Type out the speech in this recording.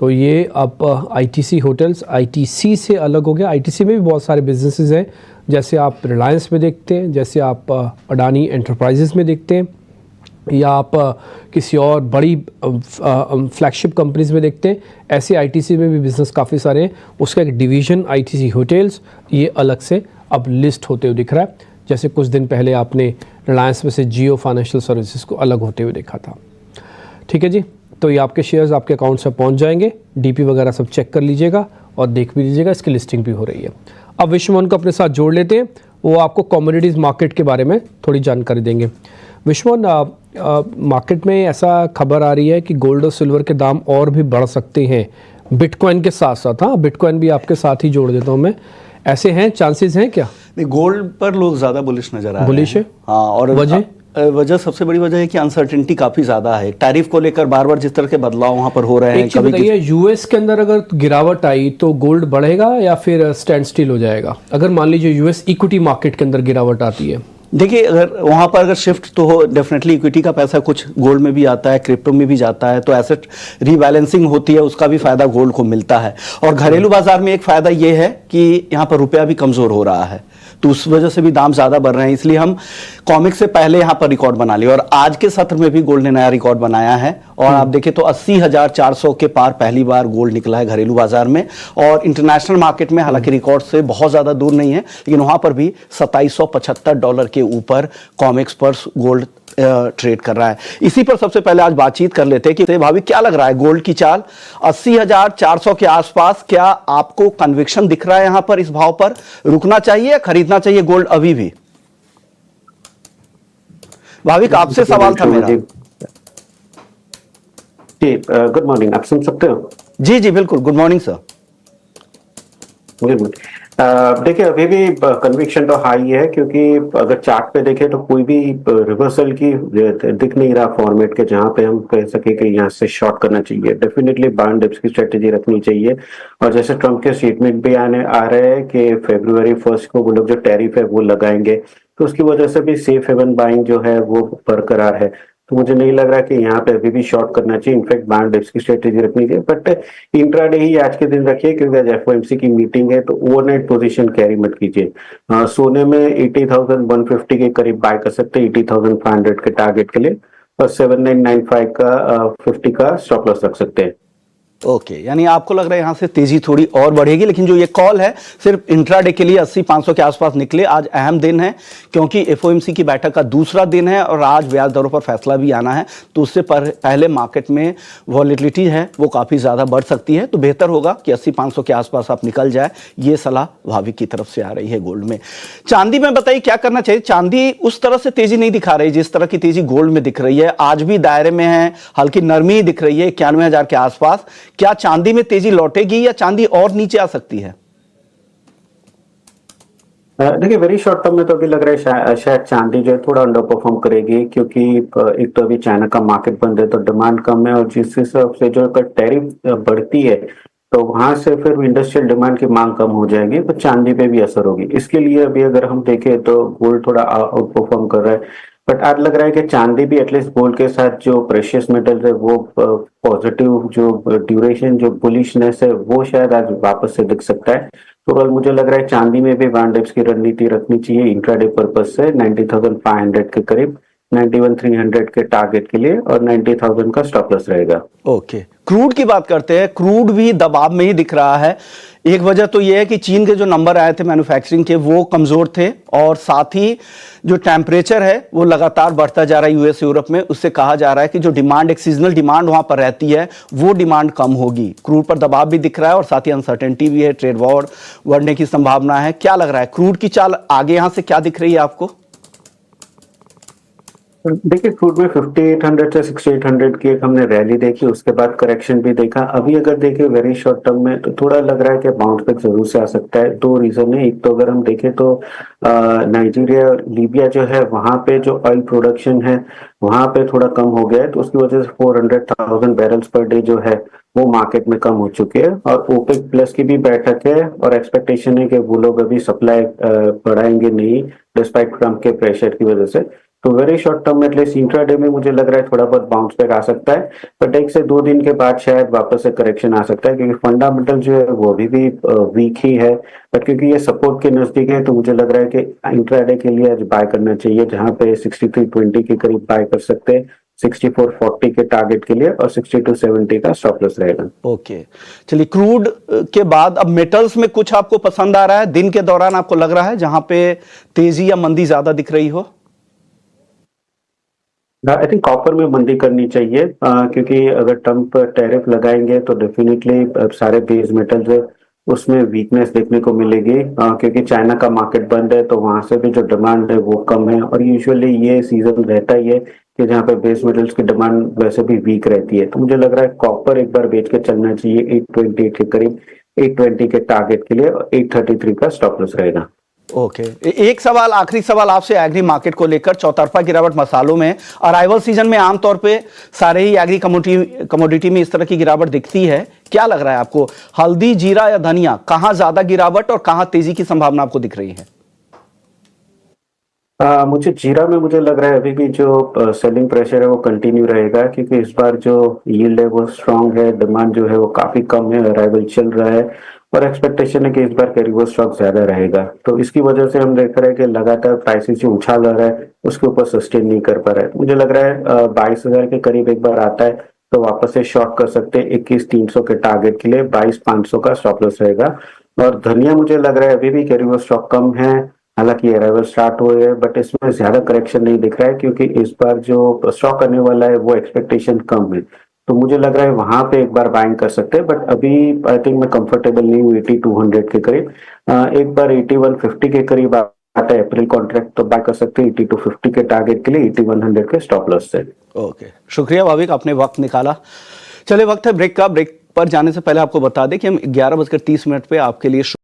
तो ये अब आईटीसी होटल्स आईटीसी से अलग हो गया। आईटीसी में भी बहुत सारे बिजनेसेस हैं, जैसे आप रिलायंस में देखते हैं, जैसे आप अडानी एंटरप्राइजेस में देखते हैं, या आप किसी और बड़ी फ्लैगशिप कंपनीज में देखते हैं। ऐसे आईटीसी में भी बिज़नेस काफ़ी सारे हैं। उसका एक डिवीज़न आईटीसी होटल्स ये अलग से अब लिस्ट होते हुए दिख रहा है। जैसे कुछ दिन पहले आपने रिलायंस में से जियो फाइनेंशियल सर्विसेज को अलग होते हुए देखा था। ठीक है जी, तो ये आपके शेयर्स आपके अकाउंट से पहुंच जाएंगे। डीपी वगैरह सब चेक कर लीजिएगा और देख भी लीजिएगा, इसकी लिस्टिंग भी हो रही है। अब विश्वमोहन को अपने साथ जोड़ लेते हैं, वो आपको कमोडिटीज़ मार्केट के बारे में थोड़ी जानकारी देंगे। विश्वमोहन, मार्केट में ऐसा खबर आ रही है कि गोल्ड और सिल्वर के दाम और भी बढ़ सकते हैं बिटकॉइन के साथ साथ। हाँ, बिटकॉइन भी आपके साथ ही जोड़ देता हूँ मैं। ऐसे हैं, चांसेस हैं क्या? नहीं, गोल्ड पर लोग ज़्यादा बुलिश नज़र आ रहे हैं। बुलिश है? हाँ, और वजह सबसे बड़ी वजह है कि अनसर्टेनिटी काफ़ी ज़्यादा है। टैरिफ को लेकर बार बार जिस तरह के बदलाव वहाँ पर हो रहे हैं। एक चीज़ बताइए, यूएस के अंदर अगर गिरावट आई तो गोल्ड बढ़ेगा या फिर स्टैंड स्टिल हो जाएगा? अगर मान लीजिए यूएस इक्विटी मार्केट के अंदर गिरावट आती है। देखिए, अगर वहाँ पर अगर शिफ्ट तो हो, डेफिनेटली इक्विटी का पैसा कुछ गोल्ड में भी आता है, क्रिप्टो में भी जाता है, तो एसेट रीबैलेंसिंग होती है, उसका भी फायदा गोल्ड को मिलता है। और घरेलू बाजार में एक फायदा ये है कि यहाँ पर रुपया भी कमजोर हो रहा है, तो उस वजह से भी दाम ज्यादा बढ़ रहे हैं। इसलिए हम कॉमिक से पहले यहाँ पर रिकॉर्ड बना लिए, और आज के सत्र में भी गोल्ड ने नया रिकॉर्ड बनाया है। और आप देखें तो 80,400 के पार पहली बार गोल्ड निकला है घरेलू बाजार में। और इंटरनेशनल मार्केट में हालांकि रिकॉर्ड से बहुत ज्यादा दूर नहीं है, लेकिन वहां पर भी $2775 के ऊपर कॉमिक्स पर गोल्ड ट्रेड कर रहा है। इसी पर सबसे पहले आज बातचीत कर लेते हैं कि भाभी क्या लग रहा है गोल्ड की चाल 80,400 के आसपास? क्या आपको कन्विक्शन दिख रहा है यहां पर इस भाव पर रुकना चाहिए या खरीदना चाहिए गोल्ड अभी भी? भाविक, आपसे सवाल था मेरा। जी, गुड मॉर्निंग। आप सुन सकते हो? जी जी बिल्कुल, गुड मॉर्निंग सर। गुड। देखिए, अभी भी कन्विक्शन तो हाई है, क्योंकि अगर चार्ट पे देखें तो कोई भी रिवर्सल की दिख नहीं रहा फॉर्मेट के जहां पे हम कह सके कि यहाँ से शॉर्ट करना चाहिए। डेफिनेटली बाय डिप्स की स्ट्रेटेजी रखनी चाहिए। और जैसे ट्रम्प के स्टेटमेंट भी आ रहे हैं कि February 1 को वो लोग जो टैरिफ है वो लगाएंगे, तो उसकी वजह से भी सेफ हेवन बाइंग जो है वो बरकरार है। तो मुझे नहीं लग रहा कि यहाँ पे अभी भी शॉर्ट करना चाहिए। इनफैक्ट बाय डिप्स की स्ट्रेटेजी रखनी चाहिए, बट इंट्राडे ही आज के दिन रखिए, क्योंकि आज एफओएमसी की मीटिंग है, तो ओवरनाइट पोजीशन कैरी मत कीजिए। सोने में 80,150 के करीब बाय कर सकते हैं, 80,500 के टारगेट के लिए, और 7995 का 50 का स्टॉप लॉस रख सकते हैं। ओके, यानी आपको लग रहा है यहां से तेजी थोड़ी और बढ़ेगी, लेकिन जो ये कॉल है सिर्फ इंट्राडे के लिए 80-500 के आसपास निकले। आज अहम दिन है, क्योंकि एफओएमसी की बैठक का दूसरा दिन है और आज ब्याज दरों पर फैसला भी आना है, तो उससे पहले मार्केट में वॉलेटिलिटी है वो काफी ज्यादा बढ़ सकती है। तो बेहतर होगा कि 80-500 के आसपास आप निकल जाए। ये सलाह भाविक की तरफ से आ रही है गोल्ड में। चांदी में बताइए क्या करना चाहिए? चांदी उस तरह से तेजी नहीं दिखा रही जिस तरह की तेजी गोल्ड में दिख रही है। आज भी दायरे में है, हल्की नरमी ही दिख रही है 91,000 के आसपास। क्या चांदी में तेजी लौटेगी या चांदी और नीचे आ सकती है? देखिए, वेरी शॉर्ट टर्म में तो अभी लग रहा है शायद चांदी जो है थोड़ा अंडर परफॉर्म करेगी, क्योंकि एक तो अभी चाइना का मार्केट बंद है, तो डिमांड कम है, और जिस हिसाब से जो टैरिफ बढ़ती है तो वहां से फिर इंडस्ट्रियल डिमांड की मांग कम हो जाएगी, तो चांदी पे भी असर होगी। इसके लिए अभी अगर हम देखें तो गोल्ड थोड़ा आउट परफॉर्म कर रहा है, बट आज लग रहा है कि चांदी भी एटलीस्ट गोल्ड के साथ जो प्रेशियस मेटल है वो पॉजिटिव जो ड्यूरेशन जो बुलिशनेस है वो शायद आज वापस से दिख सकता है। तो मुझे लग रहा है चांदी में भी बाय डिप्स की रणनीति रखनी चाहिए इंट्राडे पर्पज से 90,500 के करीब, 91,300 के टारगेट के लिए, और 90,000 का स्टॉप लॉस रहेगा। ओके, क्रूड की बात करते हैं। क्रूड भी दबाव में ही दिख रहा है। एक वजह तो यह है कि चीन के जो नंबर आए थे मैन्युफैक्चरिंग के वो कमजोर थे, और साथ ही जो टेम्परेचर है वो लगातार बढ़ता जा रहा है यूएस यूरोप में। उससे कहा जा रहा है कि जो डिमांड, एक सीजनल डिमांड वहां पर रहती है, वो डिमांड कम होगी। क्रूड पर दबाव भी दिख रहा है और साथ ही अनसर्टेनिटी भी है, ट्रेड वॉर बढ़ने की संभावना है। क्या लग रहा है क्रूड की चाल आगे यहां से क्या दिख रही है आपको? देखिए, क्रूड में 5800 से 6800 की एक हमने रैली देखी, उसके बाद करेक्शन भी देखा। अभी अगर देखें वेरी शॉर्ट टर्म में तो थोड़ा लग रहा है कि बाउंस बैक जरूर से आ सकता है। दो रीजन है। एक तो अगर हम देखें तो नाइजीरिया और लीबिया जो है वहां पे जो ऑयल प्रोडक्शन है वहां पे थोड़ा कम हो गया है, तो उसकी वजह से 400,000 बैरल्स पर डे जो है वो मार्केट में कम हो चुके हैं। और ओपेक प्लस की भी बैठक है और एक्सपेक्टेशन है कि वो लोग अभी सप्लाई बढ़ाएंगे नहीं डिस्पाइट ट्रम्प के प्रेशर की वजह से। तो वेरी शॉर्ट टर्म में एटलीस्ट इंट्राडे में मुझे लग रहा है थोड़ा बहुत बाउंस बैक आ सकता है, बट 1 से 2 दिन के बाद शायद वापस से करेक्शन आ सकता है, क्योंकि फंडामेंटल जो है वो अभी भी वीक ही है। बट क्योंकि ये सपोर्ट के नजदीक है, तो मुझे लग रहा है कि इंट्राडे के लिए आज बाय करना चाहिए, जहां पे 63.20 के करीब बाय कर सकते हैं, 64.40 के टारगेट के लिए, और 62.70 का स्टॉप लॉस रहेगा। ओके, चलिए क्रूड के बाद अब मेटल्स में कुछ आपको पसंद आ रहा है दिन के दौरान, आपको लग रहा है जहां पे तेजी या मंदी ज्यादा दिख रही हो? आई थिंक कॉपर में मंदी करनी चाहिए, क्योंकि अगर ट्रम्प टैरिफ लगाएंगे तो डेफिनेटली सारे बेस मेटल्स है उसमें वीकनेस देखने को मिलेगी, क्योंकि चाइना का मार्केट बंद है, तो वहां से भी जो डिमांड है वो कम है, और यूजुअली ये सीजन रहता ही है कि जहाँ पे बेस मेटल्स की डिमांड वैसे भी वीक रहती है। तो मुझे लग रहा है कॉपर एक बार बेच के चलना चाहिए 828 के करीब, 820 के टारगेट के लिए, और 833 का स्टॉप लॉस रहेगा। ओके, एक सवाल, आखिरी सवाल आपसे एग्री मार्केट को लेकर। चौतरफा गिरावट मसालों में, अराइवल सीजन में आमतौर पे सारे ही एग्री कमोडिटी में इस तरह की गिरावट दिखती है। क्या लग रहा है आपको, हल्दी, जीरा या धनिया, कहां ज्यादा गिरावट और कहां तेजी की संभावना आपको दिख रही है? मुझे जीरा में मुझे लग रहा है अभी भी जो सेलिंग प्रेशर है वो कंटिन्यू रहेगा, क्योंकि इस बार जो यील्ड है वो स्ट्रांग है, डिमांड जो है वो काफी कम है, अराइवल चल रहा है, और एक्सपेक्टेशन है कि इस बार कैरी स्टॉक ज्यादा रहेगा। तो इसकी वजह से हम देख रहे हैं कि लगातार प्राइसेस जो उछाल आ रहा है उसके ऊपर सस्टेन नहीं कर पा रहा है। मुझे लग रहा है 22,000 के करीब एक बार आता है तो वापस से शॉर्ट कर सकते हैं 21,300 के टारगेट के लिए, 22,500 का स्टॉप लॉस रहेगा। और धनिया मुझे लग रहा है अभी भी कैरी स्टॉक कम है, हालांकि अराइवल स्टार्ट हुए हैं, बट इसमें ज्यादा करेक्शन नहीं दिख रहा है, क्योंकि इस बार जो स्टॉक करने वाला है वो एक्सपेक्टेशन कम है। तो मुझे लग रहा है वहां पे एक बार बाइंग कर सकते हैं, बट अभी आई थिंक मैं कंफर्टेबल नहीं हूँ 8200 के करीब। एक बार 8150 के करीब आता है अप्रैल कॉन्ट्रैक्ट, तो बाय कर सकते हैं 8250 के टारगेट के लिए, 8100 के स्टॉप लॉस से। ओके, शुक्रिया भाविक, आपने वक्त निकाला। चले, वक्त है ब्रेक का। ब्रेक पर जाने से पहले आपको बता दें कि हम 11:30 पे आपके लिए